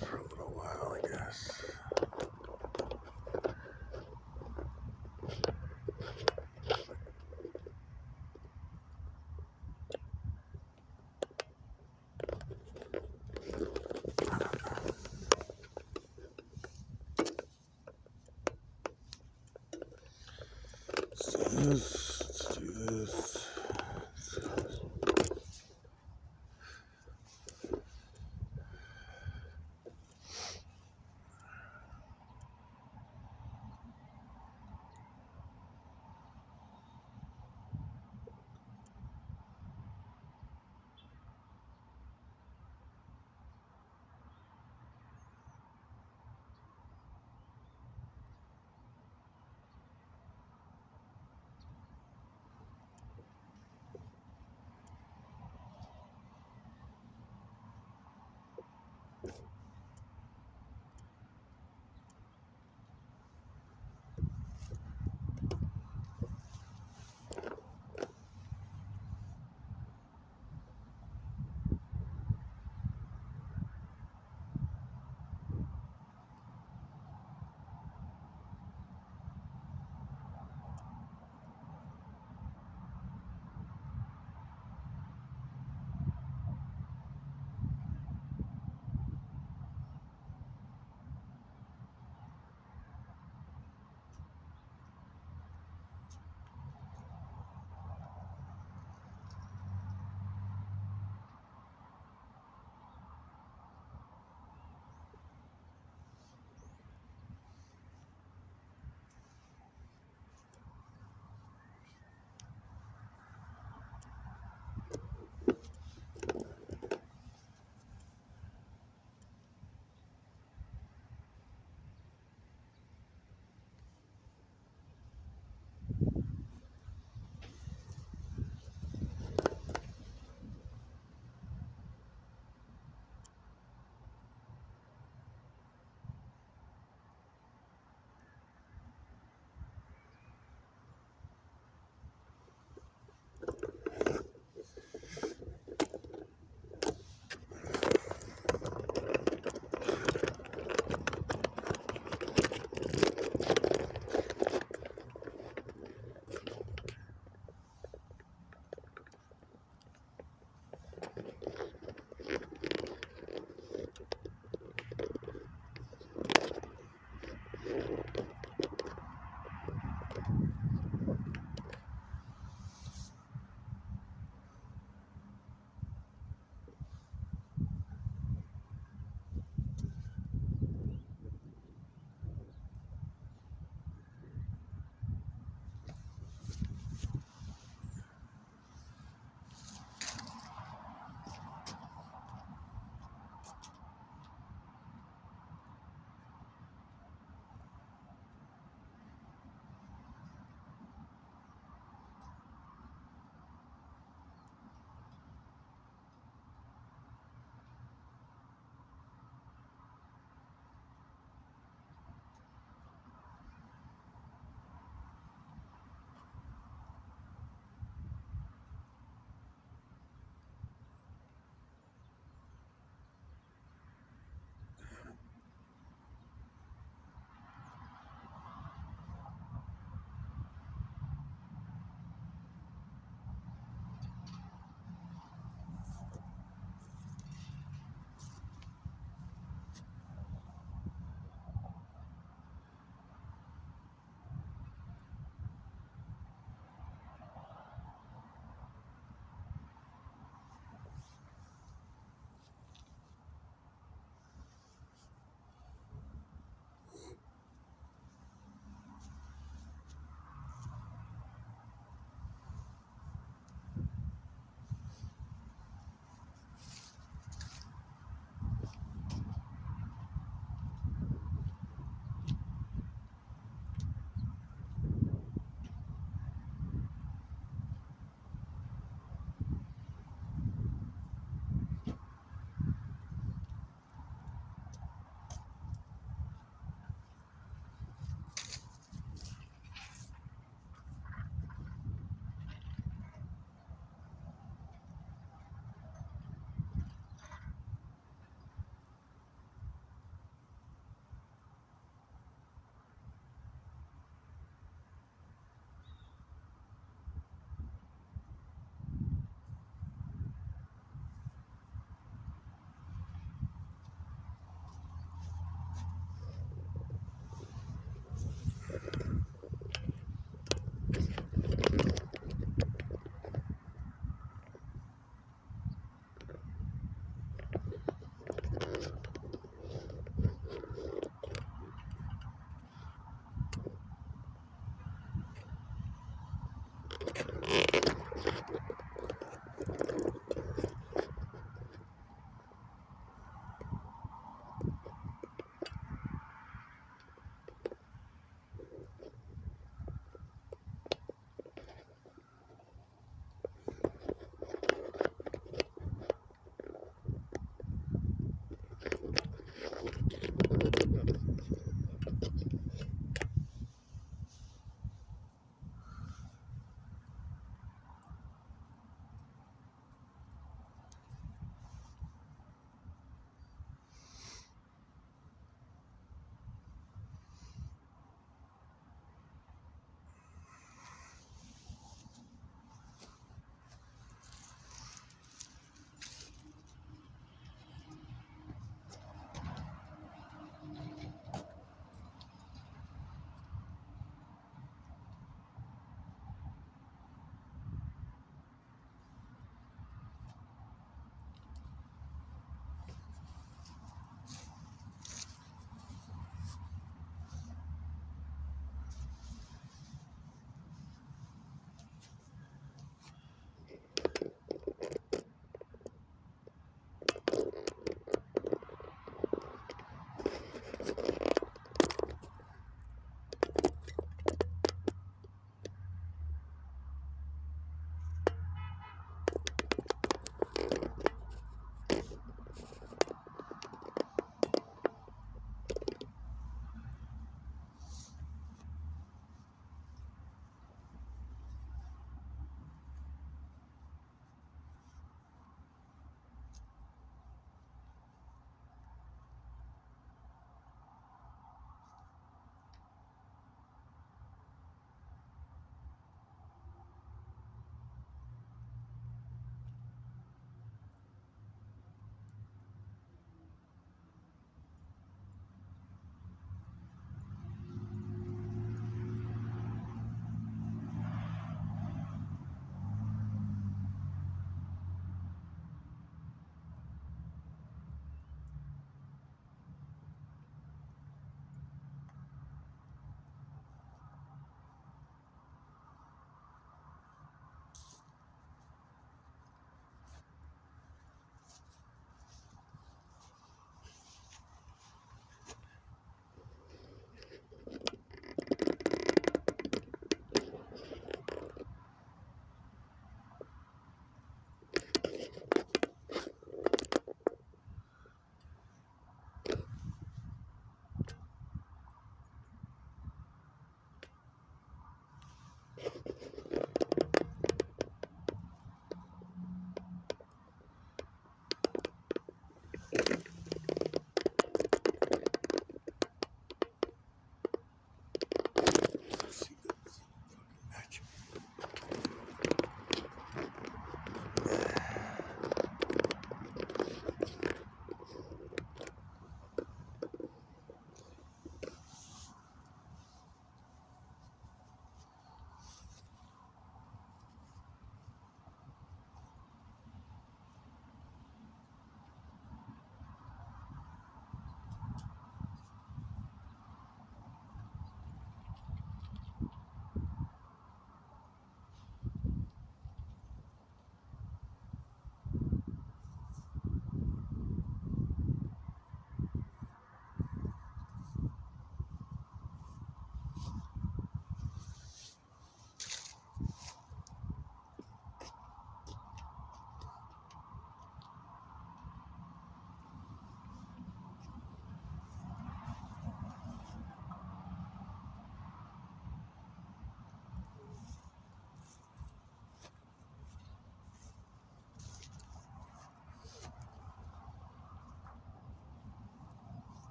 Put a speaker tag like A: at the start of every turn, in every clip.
A: For a little while, I guess. Let's do this.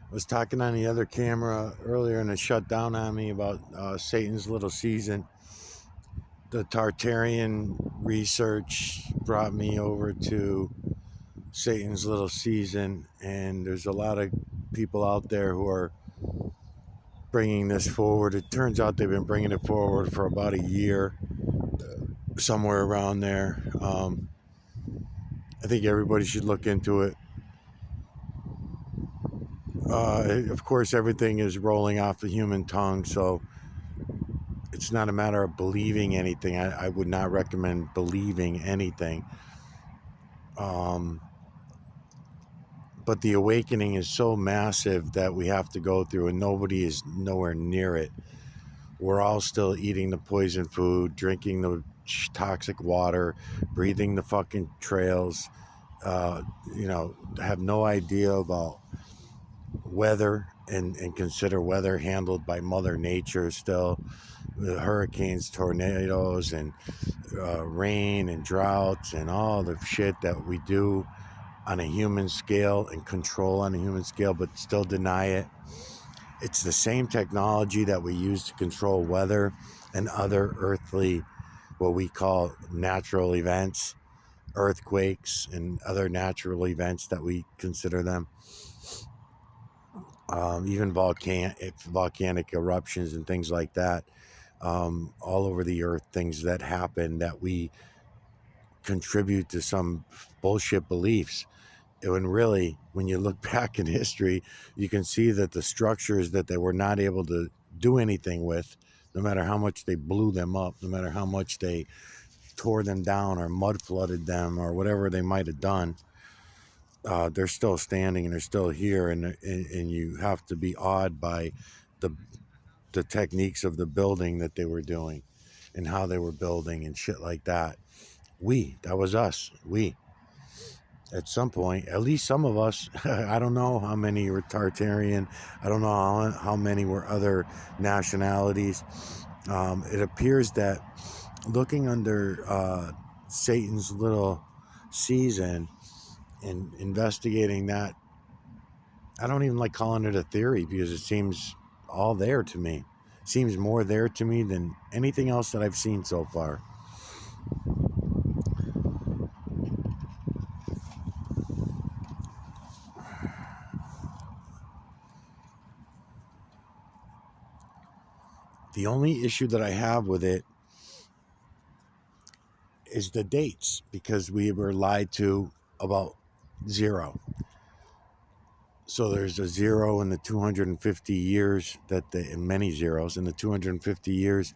A: I was talking on the other camera earlier and it shut down on me about Satan's Little Season. The Tartarian research brought me over to Satan's Little Season, and there's a lot of people out there who are bringing this forward. It turns out they've been bringing it forward for about a year, somewhere around there. I think everybody should look into it. Of course, everything is rolling off the human tongue, so it's not a matter of believing anything. I would not recommend believing anything. But the awakening is so massive that we have to go through, and nobody is nowhere near it. We're all still eating the poison food, drinking the toxic water, breathing the fucking trails, have no idea about weather and consider weather handled by Mother Nature still. The hurricanes, tornadoes, and rain and droughts and all the shit that we do on a human scale and control on a human scale, but still deny it. It's the same technology that we use to control weather and other earthly, what we call natural events, earthquakes and other natural events that we consider them. Even volcanic eruptions and things like that. All over the earth, things that happen that we contribute to some bullshit beliefs. And really, when you look back in history, you can see that the structures that they were not able to do anything with, no matter how much they blew them up, no matter how much they tore them down or mud flooded them or whatever they might have done, they're still standing and they're still here. And you have to be awed by the techniques of the building that they were doing and how they were building and shit like that. That was us. At some point, at least some of us, I don't know how many were Tartarian. I don't know how many were other nationalities. It appears that looking under Satan's Little Season and investigating that, I don't even like calling it a theory because it seems all there to me. It seems more there to me than anything else that I've seen so far. The only issue that I have with it is the dates, because we were lied to about zero. So there's a zero in the 250 years and many zeros in the 250 years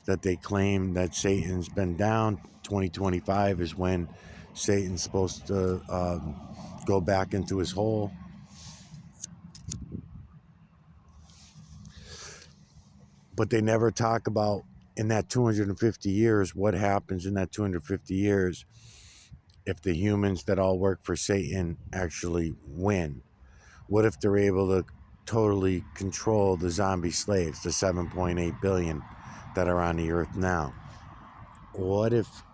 A: that they claim that Satan's been down. 2025 is when Satan's supposed to go back into his hole. But they never talk about, in that 250 years, what happens in that 250 years if the humans that all work for Satan actually win. What if they're able to totally control the zombie slaves, the 7.8 billion that are on the earth now? What if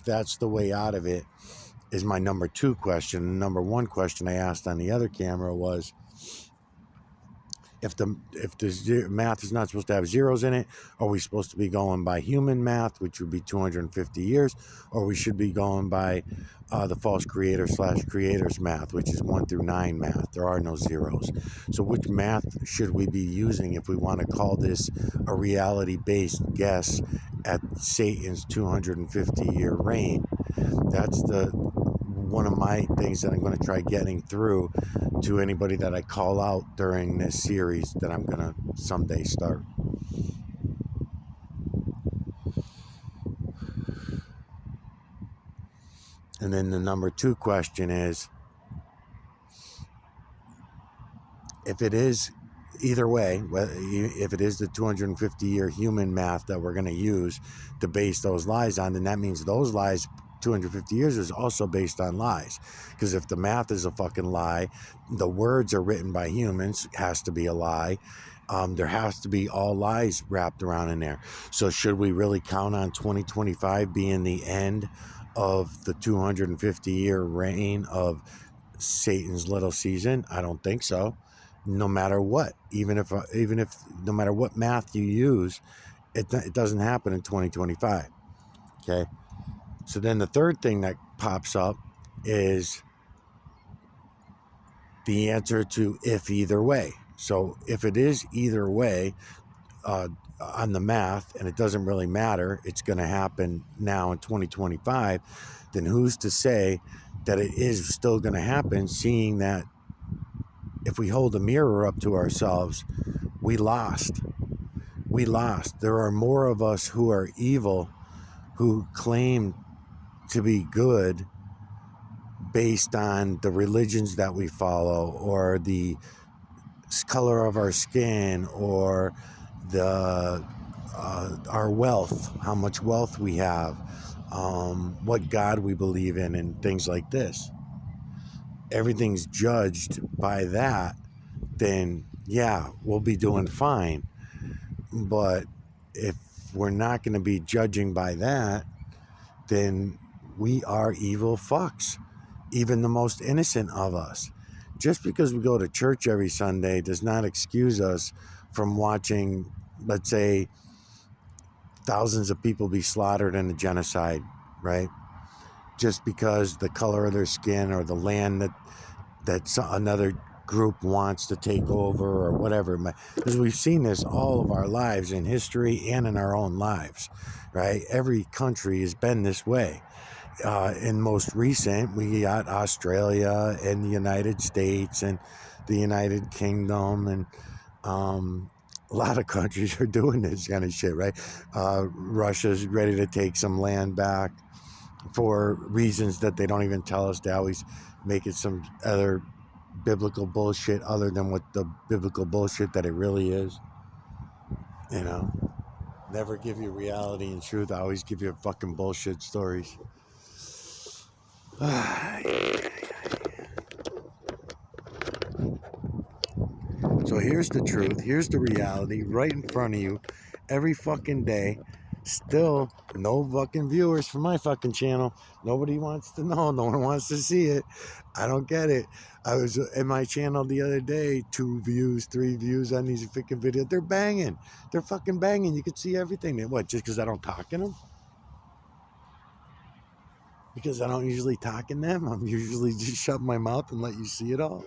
A: that's the way out of it, is my number two question. Number one question I asked on the other camera was, if the math is not supposed to have zeros in it, are we supposed to be going by human math, which would be 250 years, or we should be going by the false creator / creators math, which is 1 through 9 math? There are no zeros. So which math should we be using if we want to call this a reality-based guess at Satan's 250-year reign? That's the one of my things that I'm going to try getting through to anybody that I call out during this series that I'm going to someday start. And then the number 2 question is, if it is either way, if it is the 250-year human math that we're going to use to base those lies on, then that means those lies 250 years is also based on lies. Because if the math is a fucking lie, the words are written by humans, has to be a lie. There has to be all lies wrapped around in there. So should we really count on 2025 being the end of the 250-year reign of Satan's little season? I don't think so. No matter what, even if no matter what math you use, it doesn't happen in 2025. Okay. So then the third thing that pops up is the answer to if either way. So if it is either way on the math, and it doesn't really matter, it's going to happen now in 2025, then who's to say that it is still going to happen, seeing that if we hold a mirror up to ourselves, we lost. We lost. There are more of us who are evil, who claim to be good based on the religions that we follow, or the color of our skin, or the our wealth, how much wealth we have, what God we believe in, and things like this. Everything's judged by that, then yeah, we'll be doing fine. But if we're not going to be judging by that, then we are evil fucks, even the most innocent of us. Just because we go to church every Sunday does not excuse us from watching, let's say, thousands of people be slaughtered in a genocide, right? Just because the color of their skin, or the land that another group wants to take over, or whatever. Because we've seen this all of our lives in history and in our own lives, right? Every country has been this way. In most recent, we got Australia and the United States and the United Kingdom, and a lot of countries are doing this kind of shit, right? Russia's ready to take some land back for reasons that they don't even tell us. They always make it some other biblical bullshit other than what the biblical bullshit that it really is. You know, never give you reality and truth. I always give you fucking bullshit stories. So here's the truth. Here's the reality right in front of you every fucking day. Still no fucking viewers for my fucking channel. Nobody wants to know. No one wants to see it. I don't get it. I was in my channel the other day, 2 views, 3 views on these fucking videos. They're banging. They're fucking banging. You can see everything. What, just because I don't talk in them? Because I don't usually talk in them? I'm usually just shut my mouth and let you see it all?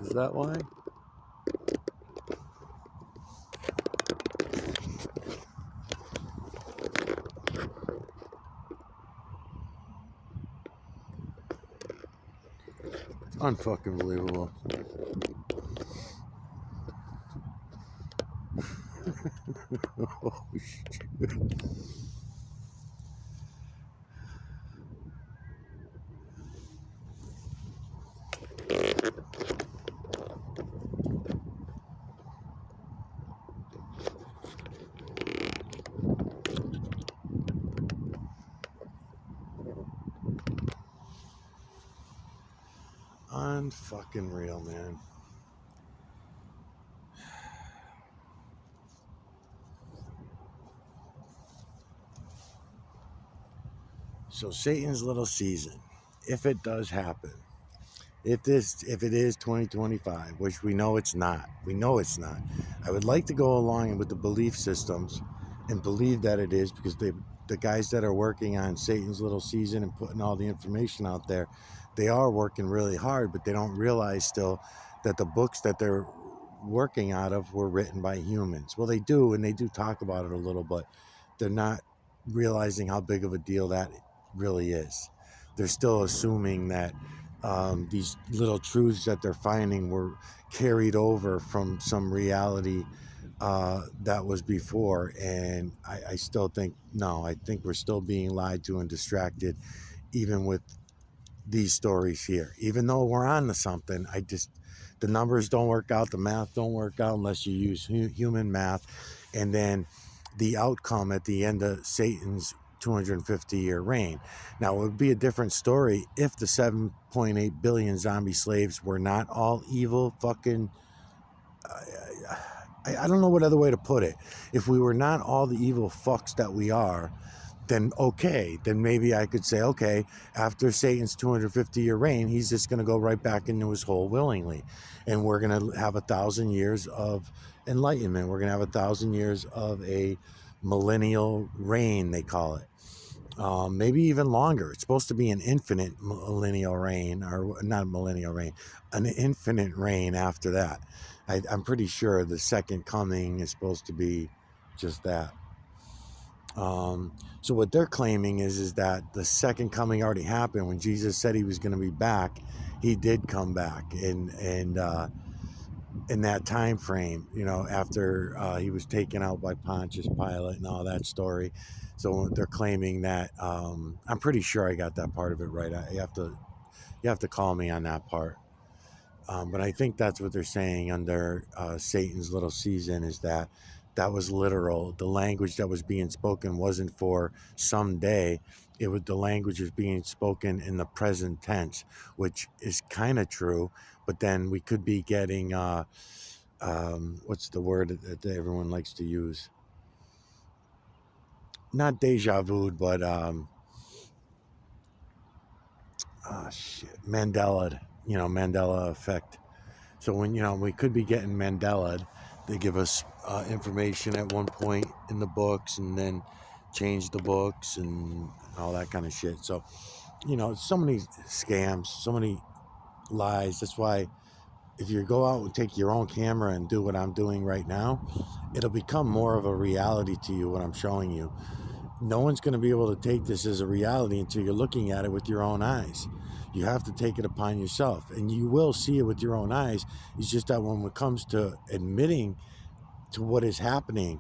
A: Is that why? Unfucking believable. Oh, shit. Unfucking real, man. So Satan's little season, if it does happen, If it is 2025, which we know it's not, I would like to go along with the belief systems and believe that it is, because the guys that are working on Satan's Little Season and putting all the information out there, they are working really hard, but they don't realize still that the books that they're working out of were written by humans. Well, they do, and they do talk about it a little, but they're not realizing how big of a deal that really is. They're still assuming that these little truths that they're finding were carried over from some reality that was before. And I still think, no, I think we're still being lied to and distracted, even with these stories here. Even though we're on to something, the numbers don't work out, the math don't work out unless you use human math. And then the outcome at the end of Satan's 250-year reign. Now, it would be a different story if the 7.8 billion zombie slaves were not all evil fucking. I don't know what other way to put it. If we were not all the evil fucks that we are, then okay, then maybe I could say, okay, after Satan's 250-year reign, he's just going to go right back into his hole willingly. And we're going to have 1,000 years of enlightenment. We're going to have 1,000 years of a millennial reign, they call it. Maybe even longer. It's supposed to be an infinite millennial reign, or not a millennial reign, an infinite reign after that. I'm pretty sure the second coming is supposed to be just that. So what they're claiming is that the second coming already happened. When Jesus said he was going to be back, he did come back, and in that time frame, after he was taken out by Pontius Pilate and all that story. So they're claiming that I'm pretty sure I got that part of it right. You have to call me on that part. But I think that's what they're saying under Satan's Little Season, is that was literal. The language that was being spoken wasn't for someday. It was, the language was being spoken in the present tense, which is kind of true. But then we could be getting what's the word that everyone likes to use? Not deja vu, but Mandela. Mandela effect. So when we could be getting Mandela, they give us information at one point in the books and then change the books and all that kind of shit. So so many scams, so many lies. That's why if you go out and take your own camera and do what I'm doing right now, it'll become more of a reality to you what I'm showing you. No one's going to be able to take this as a reality until you're looking at it with your own eyes. You have to take it upon yourself, and you will see it with your own eyes. It's just that when it comes to admitting to what is happening,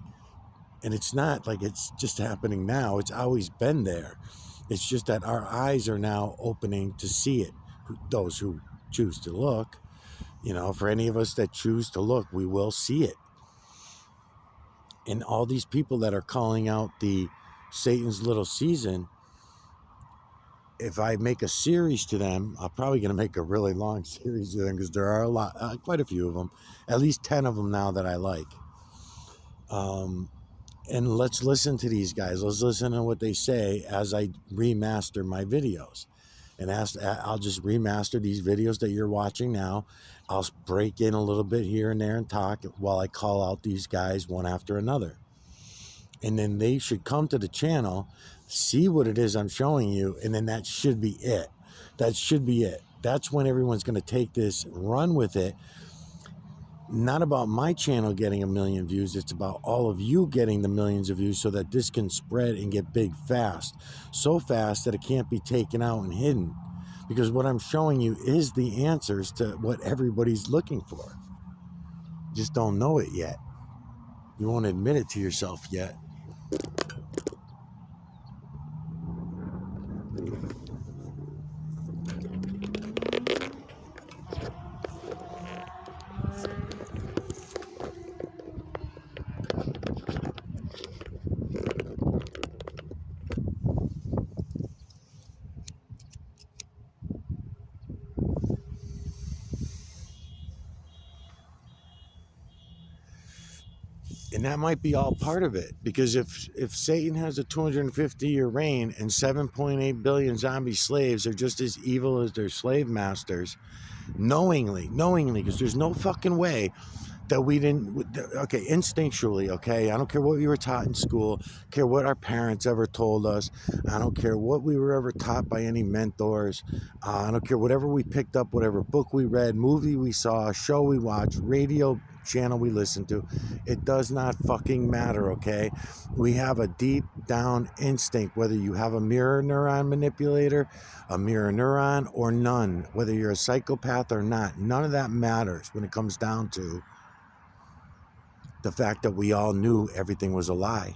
A: and it's not like it's just happening now, it's always been there. It's just that our eyes are now opening to see it. Those who choose to look, for any of us that choose to look, we will see it. And all these people that are calling out the Satan's Little Season, if I make a series to them, I'm probably going to make a really long series to them, because there are quite a few of them, at least 10 of them now that I like. And let's listen to these guys. Let's listen to what they say as I remaster my videos. And I'll just remaster these videos that you're watching now. I'll break in a little bit here and there and talk while I call out these guys one after another. And then they should come to the channel, see what it is I'm showing you, and then that should be it. That should be it. That's when everyone's going to take this, run with it. Not about my channel getting 1 million views. It's about all of you getting the millions of views, so that this can spread and get big fast. So fast that it can't be taken out and hidden. Because what I'm showing you is the answers to what everybody's looking for. Just don't know it yet. You won't admit it to yourself yet. And that might be all part of it, because if Satan has a 250-year reign and 7.8 billion zombie slaves are just as evil as their slave masters, knowingly, because there's no fucking way that we didn't, okay, instinctually, okay, I don't care what we were taught in school, I don't care what our parents ever told us, I don't care what we were ever taught by any mentors, I don't care whatever we picked up, whatever book we read, movie we saw, show we watched, radio channel we listened to, it does not fucking matter, okay? We have a deep down instinct, whether you have a mirror neuron manipulator, a mirror neuron, or none, whether you're a psychopath or not, none of that matters when it comes down to the fact that we all knew everything was a lie.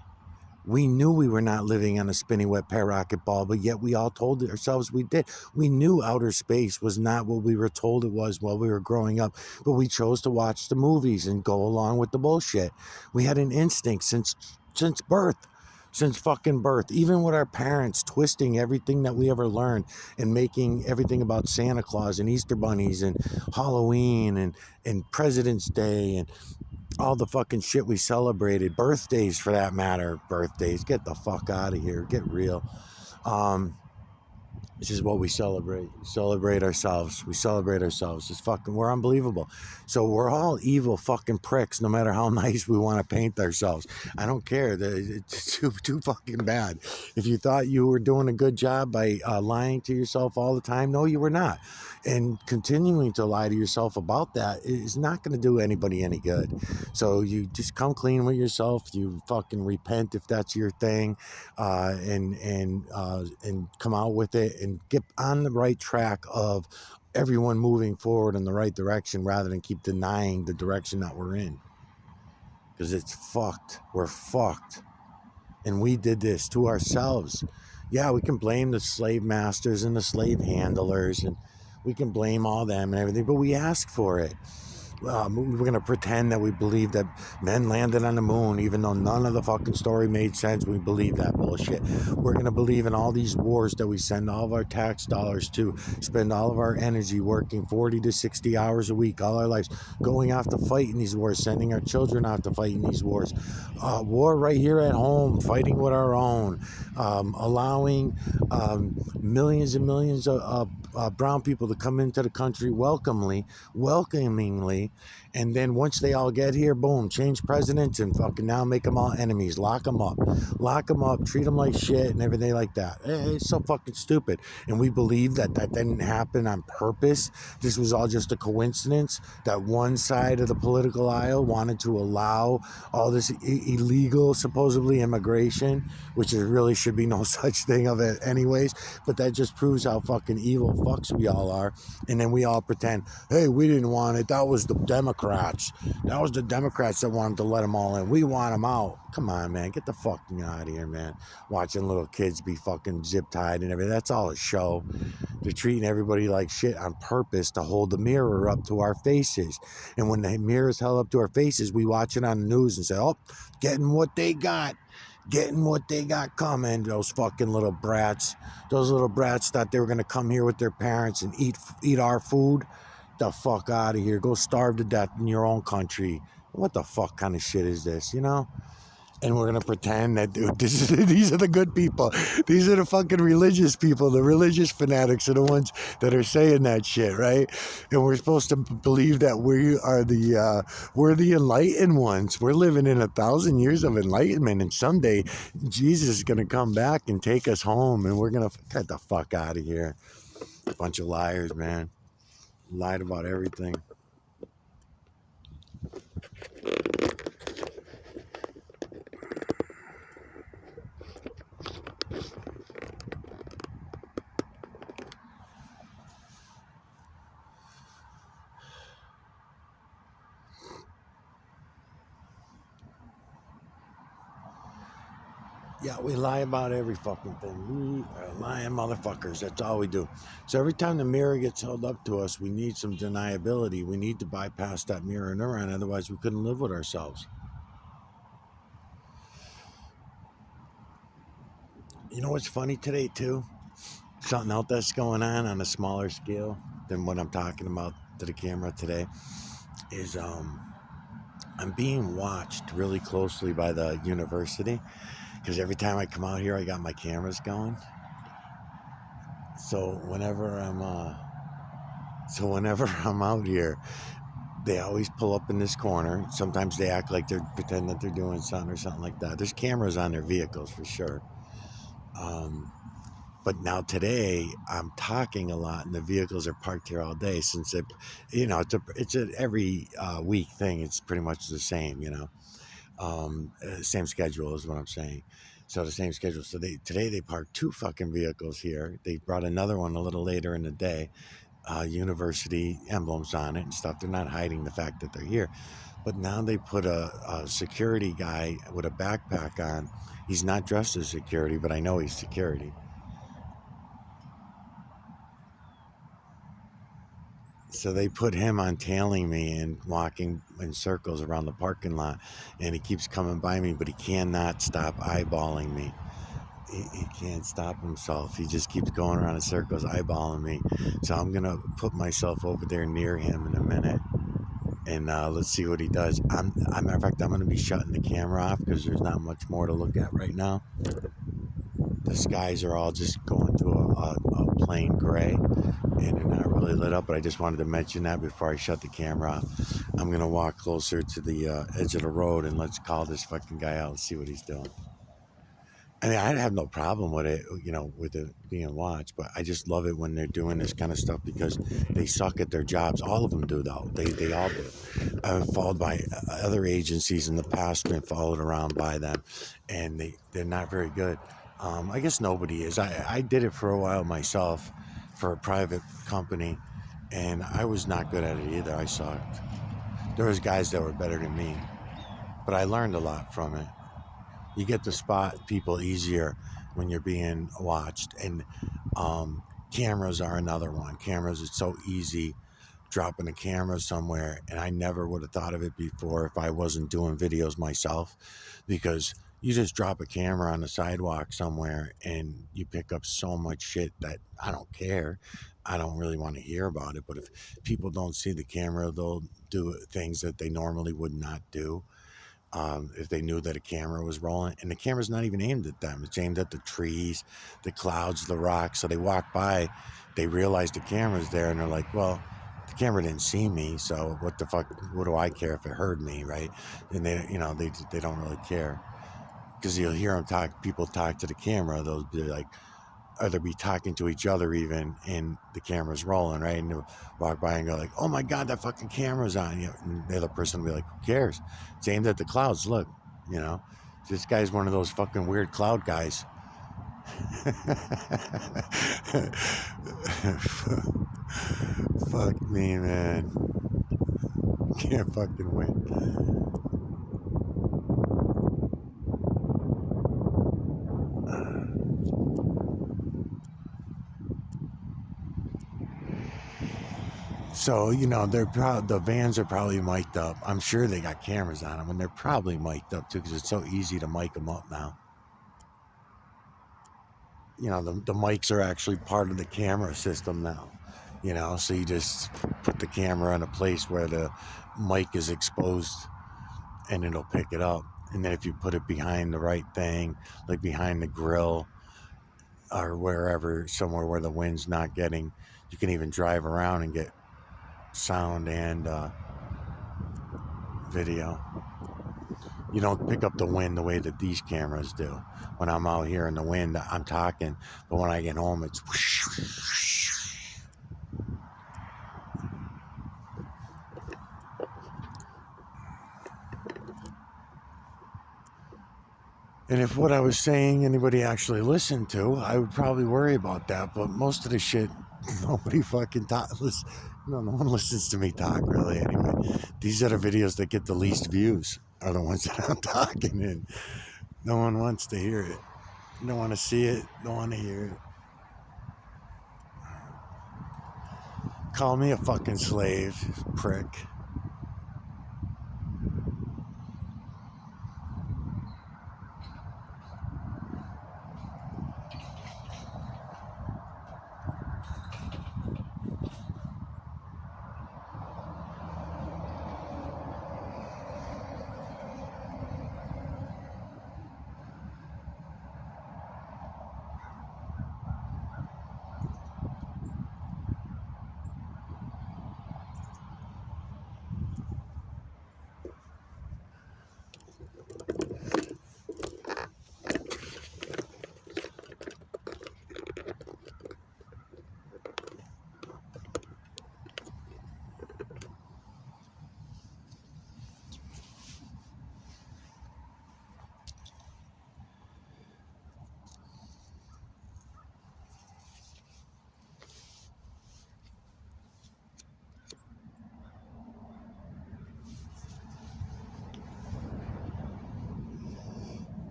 A: We knew we were not living on a spinning wet rocket ball, but yet we all told ourselves we did. We knew outer space was not what we were told it was while we were growing up, but we chose to watch the movies and go along with the bullshit. We had an instinct since birth. Since fucking birth, even with our parents twisting everything that we ever learned and making everything about Santa Claus and Easter bunnies and Halloween and President's Day and all the fucking shit we celebrated, birthdays for that matter, birthdays, get the fuck out of here, get real. This is what we celebrate. We celebrate ourselves. It's fucking, we're unbelievable. So we're all evil fucking pricks, no matter how nice we want to paint ourselves. I don't care. It's too fucking bad. If you thought you were doing a good job by lying to yourself all the time, no, you were not. And continuing to lie to yourself about that is not going to do anybody any good. So you just come clean with yourself. You fucking repent if that's your thing, and come out with it and get on the right track of everyone moving forward in the right direction, rather than keep denying the direction that we're in, because it's fucked. We're fucked, and we did this to ourselves. Yeah, we can blame the slave masters and the slave handlers, and we can blame all them and everything, but we asked for it. We're going to pretend that we believe that men landed on the moon, even though none of the fucking story made sense. We believe that bullshit. We're going to believe in all these wars that we send all of our tax dollars to, spend all of our energy working 40 to 60 hours a week, all our lives, going off to fight in these wars, sending our children out to fight in these wars. War right here at home, fighting with our own, allowing millions and millions of brown people to come into the country welcomingly, and then once they all get here, boom, change presidents and fucking now make them all enemies, lock them up, treat them like shit and everything like that. It's so fucking stupid. And we believe that didn't happen on purpose. This was all just a coincidence, that one side of the political aisle wanted to allow all this illegal, supposedly, immigration, which there really should be no such thing of it anyways, but that just proves how fucking evil fucks we all are. And then we all pretend, hey, we didn't want it, that was the Democrats. That was the Democrats that wanted to let them all in. We want them out. Come on, man. Get the fucking out of here, man. Watching little kids be fucking zip-tied and everything. That's all a show. They're treating everybody like shit on purpose to hold the mirror up to our faces. And when the mirror is held up to our faces, we watch it on the news and say, oh, getting what they got coming. Those fucking little brats. Those little brats thought they were going to come here with their parents and eat our food. The fuck out of here. Go starve to death in your own country. What the fuck kind of shit is this, you know? And we're going to pretend that, dude, these are the good people. These are the fucking religious people. The religious fanatics are the ones that are saying that shit, right? And we're supposed to believe that we're the enlightened ones. We're living in 1,000 years of enlightenment, and someday Jesus is going to come back and take us home, and we're going to get the fuck out of here. Bunch of liars, man. Lied about everything. Yeah, we lie about every fucking thing. We are lying motherfuckers. That's all we do. So every time the mirror gets held up to us, we need some deniability. We need to bypass that mirror neuron. Otherwise, we couldn't live with ourselves. You know what's funny today, too? Something else that's going on a smaller scale than what I'm talking about to the camera today is I'm being watched really closely by the university because every time I come out here, I got my cameras going. So whenever I'm out here, they always pull up in this corner. Sometimes they act like they're pretending that they're doing something or something like that. There's cameras on their vehicles for sure. But now today I'm talking a lot, and the vehicles are parked here all day. Since it's a every week thing. It's pretty much the same, same schedule is what I'm saying. So the same schedule. So today they parked two fucking vehicles here. They brought another one a little later in the day. University emblems on it and stuff. They're not hiding the fact that they're here. But now they put a security guy with a backpack on. He's not dressed as security, but I know he's security. So they put him on tailing me and walking in circles around the parking lot. And he keeps coming by me, but he cannot stop eyeballing me. He can't stop himself. He just keeps going around in circles, eyeballing me. So I'm going to put myself over there near him in a minute. And let's see what he does. Matter of fact, I'm going to be shutting the camera off because there's not much more to look at right now. The skies are all just going to a plain gray, and they're not really lit up. But I just wanted to mention that before I shut the camera off. I'm going to walk closer to the edge of the road and let's call this fucking guy out and see what he's doing. I mean, I have no problem with it, with it being watched, but I just love it when they're doing this kind of stuff because they suck at their jobs. All of them do, though. They all do. I've been followed by other agencies in the past, been followed around by them, and they're not very good. I guess nobody is. I did it for a while myself for a private company, and I was not good at it either. I sucked. There was guys that were better than me, but I learned a lot from it. You get to spot people easier when you're being watched, and cameras are another one. Cameras, it's so easy dropping a camera somewhere, and I never would have thought of it before if I wasn't doing videos myself, because you just drop a camera on the sidewalk somewhere and you pick up so much shit that I don't care. I don't really want to hear about it, but if people don't see the camera, they'll do things that they normally would not do. If they knew that a camera was rolling, and the camera's not even aimed at them, it's aimed at the trees, the clouds, the rocks. So they walk by, they realize the camera's there, and they're like, well, the camera didn't see me, so what the fuck, what do I care if it heard me, right? And they don't really care, because you'll hear people talk to the camera. They'll be like, or they'll be talking to each other even, and the camera's rolling, right? And they'll walk by and go like, oh my God, that fucking camera's on. And the other person will be like, who cares? It's aimed at the clouds. Look, this guy's one of those fucking weird cloud guys. Fuck me, man. Can't fucking win. So, the vans are probably mic'd up. I'm sure they got cameras on them, and they're probably mic'd up too, because it's so easy to mic them up now. The mics are actually part of the camera system now. So you just put the camera in a place where the mic is exposed, and it'll pick it up. And then if you put it behind the right thing, like behind the grill or wherever, somewhere where the wind's not getting, you can even drive around and get sound and video. You don't pick up the wind the way that these cameras do. When I'm out here in the wind, I'm talking, but when I get home, it's whoosh. And if what I was saying anybody actually listened to, I would probably worry about that. But most of the shit, nobody fucking talks. No one listens to me talk, really, anyway. These are the videos that get the least views, are the ones that I'm talking in. No one wants to hear it. Don't want to see it. Don't want to hear it. Call me a fucking slave, prick.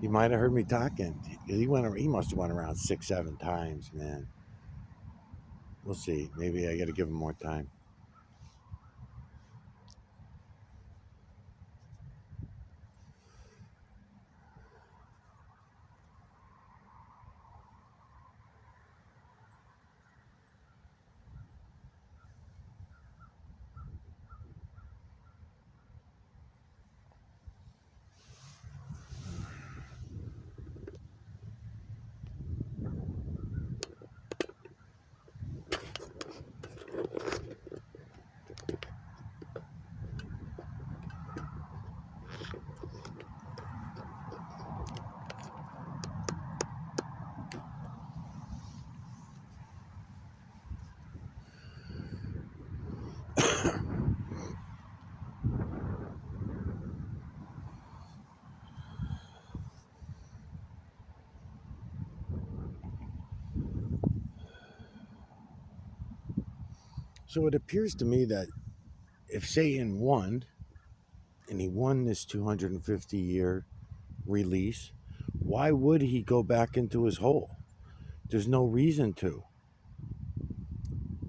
A: He might have heard me talking. He must have went around 6, 7 times, man. We'll see. Maybe I got to give him more time. So it appears to me that if Satan won, and he won this 250-year release, why would he go back into his hole? There's no reason to.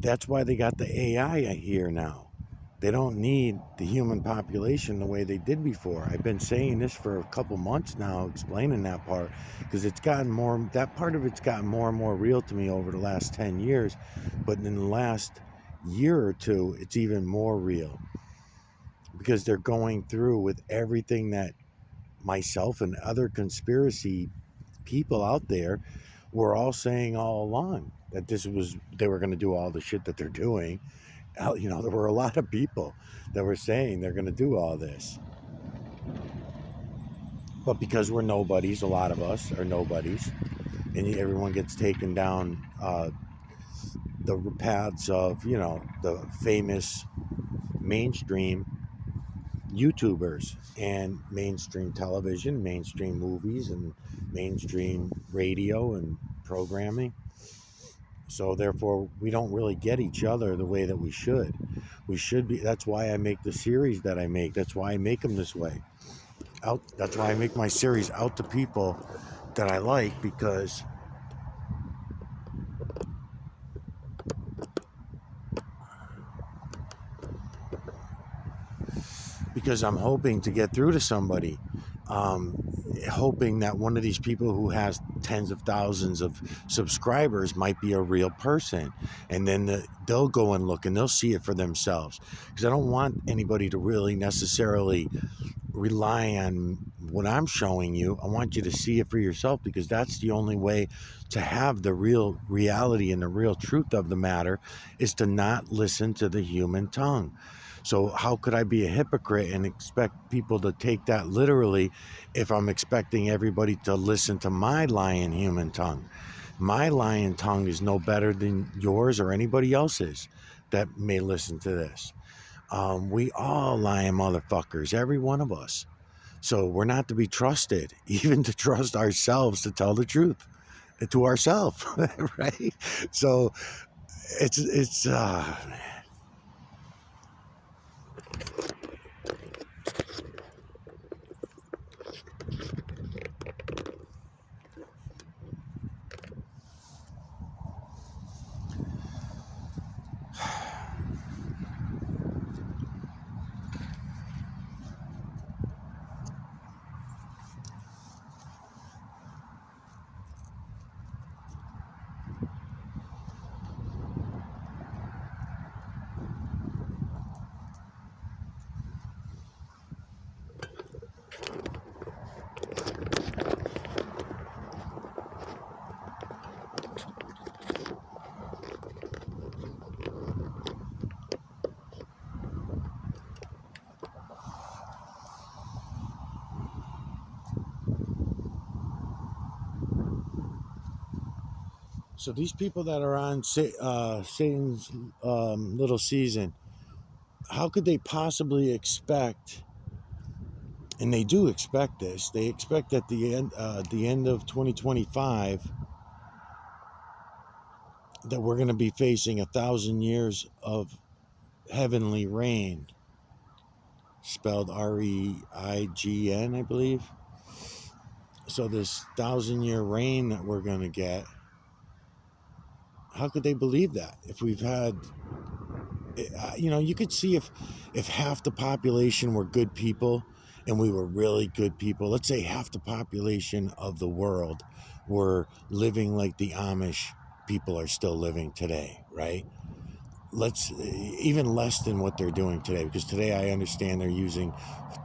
A: That's why they got the AI here now. They don't need the human population the way they did before. I've been saying this for a couple months now, explaining that part, because that part of it's gotten more and more real to me over the last 10 years. But in the last year or two, it's even more real, because they're going through with everything that myself and other conspiracy people out there were all saying all along, that they were going to do all the shit that they're doing. There were a lot of people that were saying they're going to do all this, but because we're nobodies, a lot of us are nobodies, and everyone gets taken down the paths of the famous mainstream YouTubers and mainstream television, mainstream movies, and mainstream radio and programming. So therefore, we don't really get each other the way that we should. We should be. That's why I make the series that I make. That's why I make them this way. That's why I make my series out to people that I like, because I'm hoping to get through to somebody. Hoping that one of these people who has tens of thousands of subscribers might be a real person, and then they'll go and look and they'll see it for themselves, because I don't want anybody to really necessarily rely on what I'm showing you. I want you to see it for yourself, because that's the only way to have the real reality and the real truth of the matter, is to not listen to the human tongue. So how could I be a hypocrite and expect people to take that literally if I'm expecting everybody to listen to my lying human tongue? My lying tongue is no better than yours or anybody else's that may listen to this. We all lying motherfuckers, every one of us. So we're not to be trusted, even to trust ourselves to tell the truth to ourselves, right? So it's so these people that are on Satan's little season, how could they possibly expect? And they do expect this. They expect at the end of 2025 that we're going to be facing 1,000 years of heavenly rain, spelled REIGN, I believe. So this 1,000-year reign that we're going to get, how could they believe that if we've had, you could see if half the population were good people and we were really good people. Let's say half the population of the world were living like the Amish people are still living today, right? Let's even less than what they're doing today, because today I understand they're using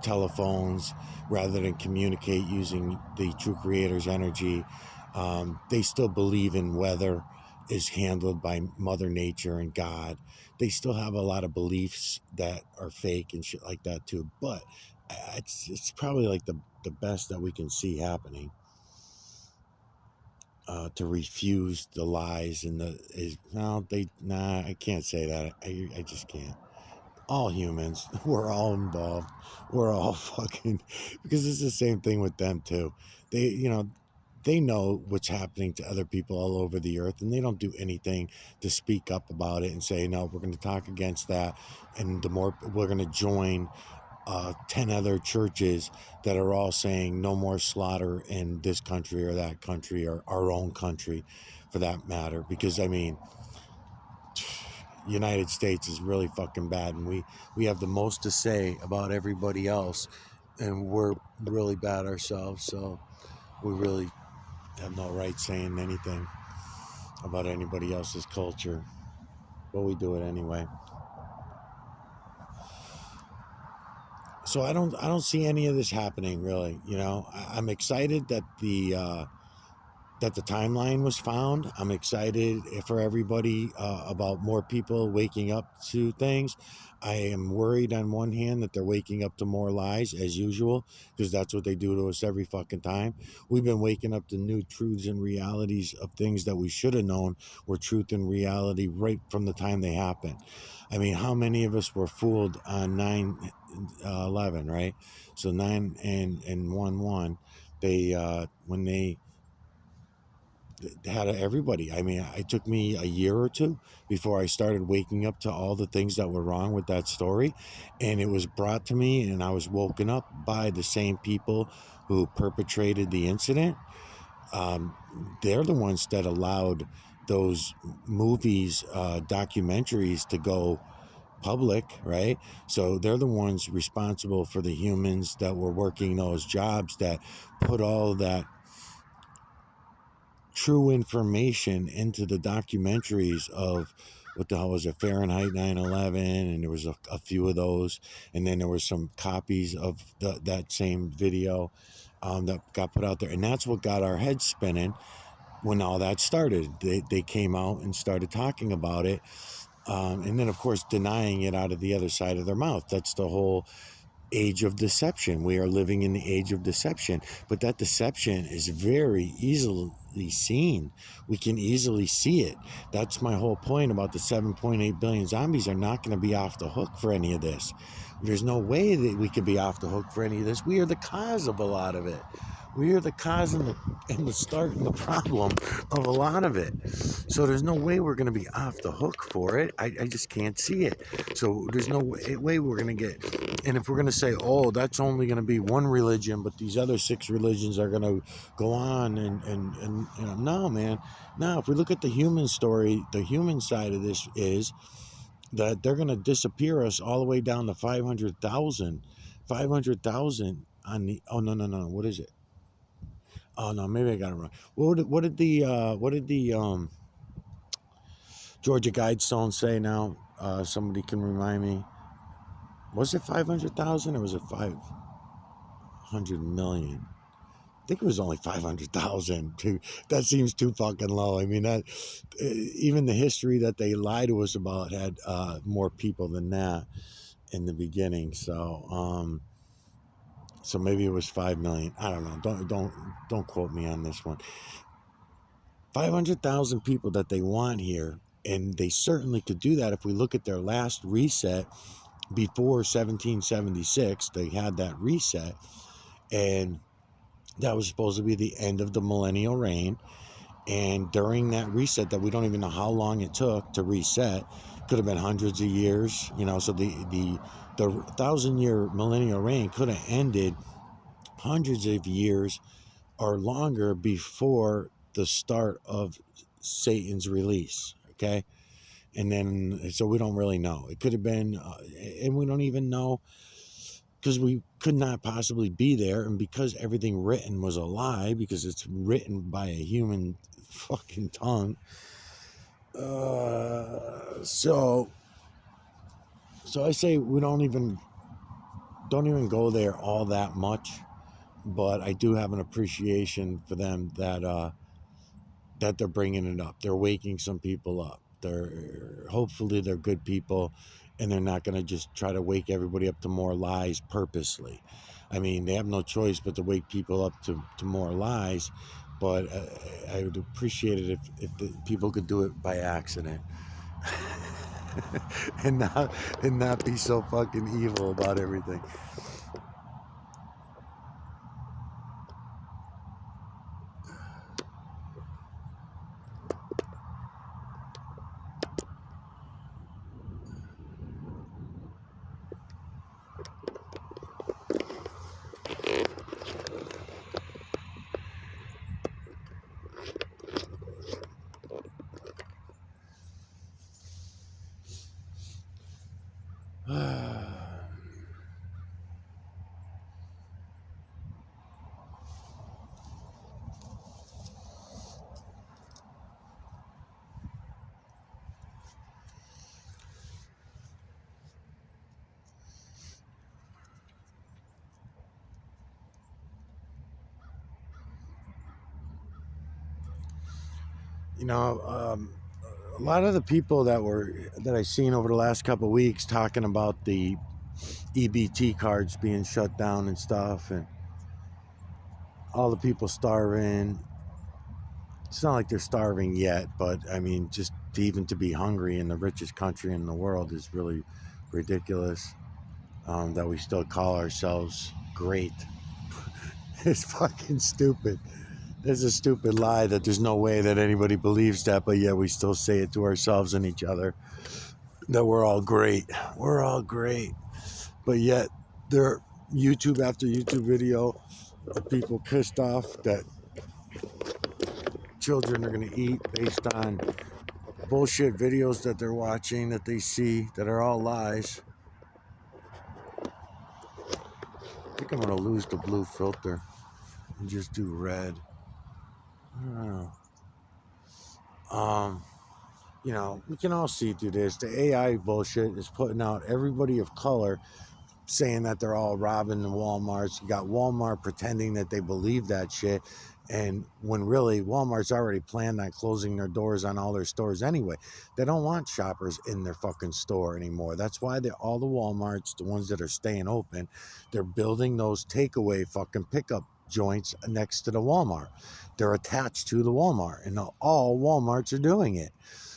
A: telephones rather than communicate using the true creator's energy. They still believe in weather is handled by Mother Nature and God. They still have a lot of beliefs that are fake and shit like that too, but it's probably like the best that we can see happening, to refuse the lies and I can't say that. I just can't. All humans, we're all involved. We're all fucking, because it's the same thing with them too. They know what's happening to other people all over the earth, and they don't do anything to speak up about it and say, no, we're going to talk against that. And the more we're going to join 10 other churches that are all saying no more slaughter in this country or that country or our own country for that matter. Because, I mean, United States is really fucking bad, and we have the most to say about everybody else, and we're really bad ourselves, so we really have no right saying anything about anybody else's culture, but we do it anyway. So I don't see any of this happening, really. I'm excited that the timeline was found. I'm excited for everybody about more people waking up to things. I am worried on one hand that they're waking up to more lies as usual, because that's what they do to us every fucking time. We've been waking up to new truths and realities of things that we should have known were truth and reality right from the time they happened. I mean, how many of us were fooled on 9/11, right? So 9 and 1/1, when they had everybody. I mean, it took me a year or two before I started waking up to all the things that were wrong with that story. And it was brought to me, and I was woken up by the same people who perpetrated the incident. They're the ones that allowed those movies, documentaries to go public, right? So they're the ones responsible for the humans that were working those jobs that put all that true information into the documentaries of what the hell was it, Fahrenheit 9/11, and there was a few of those, and then there was some copies of that same video that got put out there, and that's what got our heads spinning when all that started. They came out and started talking about it, and then of course denying it out of the other side of their mouth. That's the whole age of deception. We are living in the age of deception, but that deception is very easily seen. We can easily see it. That's my whole point about the 7.8 billion zombies are not going to be off the hook for any of this. There's no way that we could be off the hook for any of this. We are the cause of a lot of it. We are the cause and the start and the problem of a lot of it. So there's no way we're going to be off the hook for it. I just can't see it. So there's no way we're going to get. And if we're going to say, oh, that's only going to be one religion, but these other 6 religions are going to go on and no, man. No, if we look at the human story, the human side of this is that they're going to disappear us all the way down to 500,000. 500,000 on the, oh, no, what is it? Oh no, maybe I got it wrong. What did the Georgia Guidestone say now? Somebody can remind me. Was it 500,000 or was it 500 million? I think it was only 500,000. That seems too fucking low. I mean, that even the history that they lied to us about had more people than that in the beginning. So maybe it was 5 million. I don't know. Don't quote me on this one. 500,000 people that they want here, and they certainly could do that if we look at their last reset before 1776. They had that reset, and that was supposed to be the end of the millennial reign. And during that reset, that we don't even know how long it took to reset, could have been hundreds of years, so the 1,000-year millennial reign could have ended hundreds of years or longer before the start of Satan's release. Okay. And then, so we don't really know. It could have been, and we don't even know because we could not possibly be there. And because everything written was a lie, because it's written by a human fucking tongue. So I say we don't even go there all that much, but I do have an appreciation for them that they're bringing it up. They're waking some people up. Hopefully they're good people, and they're not going to just try to wake everybody up to more lies purposely. I mean, they have no choice but to wake people up to more lies, but I would appreciate it if the people could do it by accident. and not be so fucking evil about everything. You know, a lot of the people that I've seen over the last couple of weeks talking about the EBT cards being shut down and stuff, and all the people starving. It's not like they're starving yet, but I mean, just even to be hungry in the richest country in the world is really ridiculous. That we still call ourselves great. It's fucking stupid. It's a stupid lie that there's no way that anybody believes that, but yet we still say it to ourselves and each other that we're all great. We're all great. But yet, there YouTube after YouTube video of people pissed off that children are going to eat based on bullshit videos that they're watching, that they see, that are all lies. I think I'm going to lose the blue filter and just do red. I don't know. You know, we can all see through this. The AI bullshit is putting out everybody of color saying that they're all robbing the Walmarts. You got Walmart pretending that they believe that shit. And when really Walmart's already planned on closing their doors on all their stores anyway. They don't want shoppers in their fucking store anymore. That's why all the Walmarts, the ones that are staying open, they're building those takeaway fucking pickup joints next to the Walmart. They're attached to the Walmart, and all Walmarts are doing it.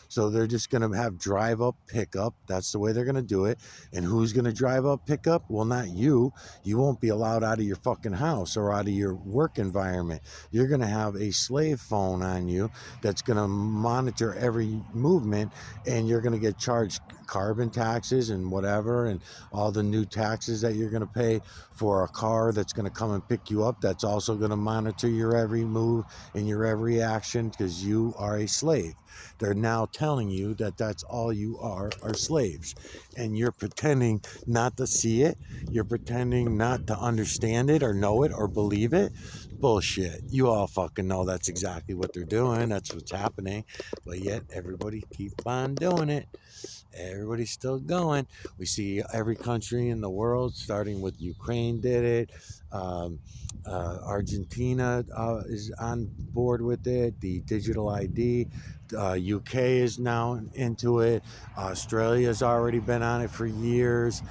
A: So they're just going to have drive up pickup. That's the way they're going to do it. And who's going to drive up pickup? Well, not you. You won't be allowed out of your fucking house or out of your work environment. You're going to have a slave phone on you that's going to monitor every movement, and you're going to get charged carbon taxes and whatever, and all the new taxes that you're going to pay for a car that's going to come and pick you up. That's also going to monitor your every move and your every action because you are a slave. They're now telling you that that's all you are slaves. And you're pretending not to see it. You're pretending not to understand it or know it or believe it. Bullshit. You all fucking know that's exactly what they're doing. That's what's happening. But yet everybody keep on doing it. Everybody's still going. We see every country in the world, starting with Ukraine did it. Argentina is on board with it. The digital ID. UK is now into it. Australia's already been on it for years.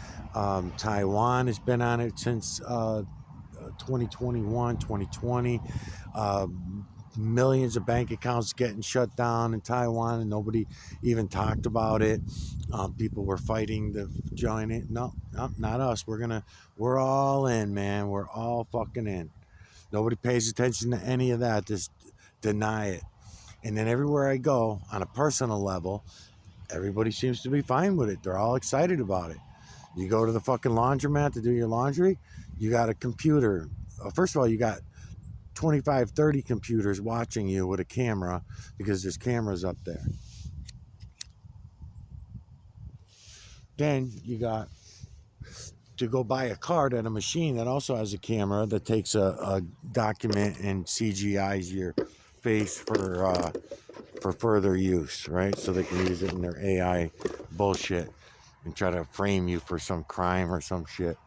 A: Taiwan has been on it since 2021, 2020. Millions of bank accounts getting shut down in Taiwan, and nobody even talked about it. People were fighting to join it. No, not us. We're all in, man. We're all fucking in. Nobody pays attention to any of that. Just deny it. And then everywhere I go, on a personal level, everybody seems to be fine with it. They're all excited about it. You go to the fucking laundromat to do your laundry, you got a computer. First of all, you got 25, 30 computers watching you with a camera because there's cameras up there. Then you got to go buy a card at a machine that also has a camera that takes a document and CGIs your face for further use, right? So they can use it in their AI bullshit and try to frame you for some crime or some shit.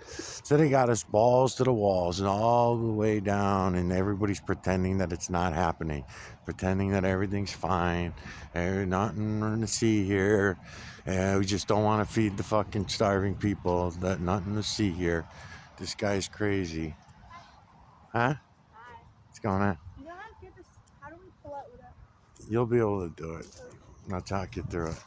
A: So they got us balls to the walls and all the way down, and everybody's pretending that it's not happening, pretending that everything's fine. There's nothing to see here. We just don't want to feed the fucking starving people. That nothing to see here. This guy's crazy. Huh? What's going on?
B: You know how to get this? How do we pull out without?
A: You'll be able to do it. I'll talk you through it.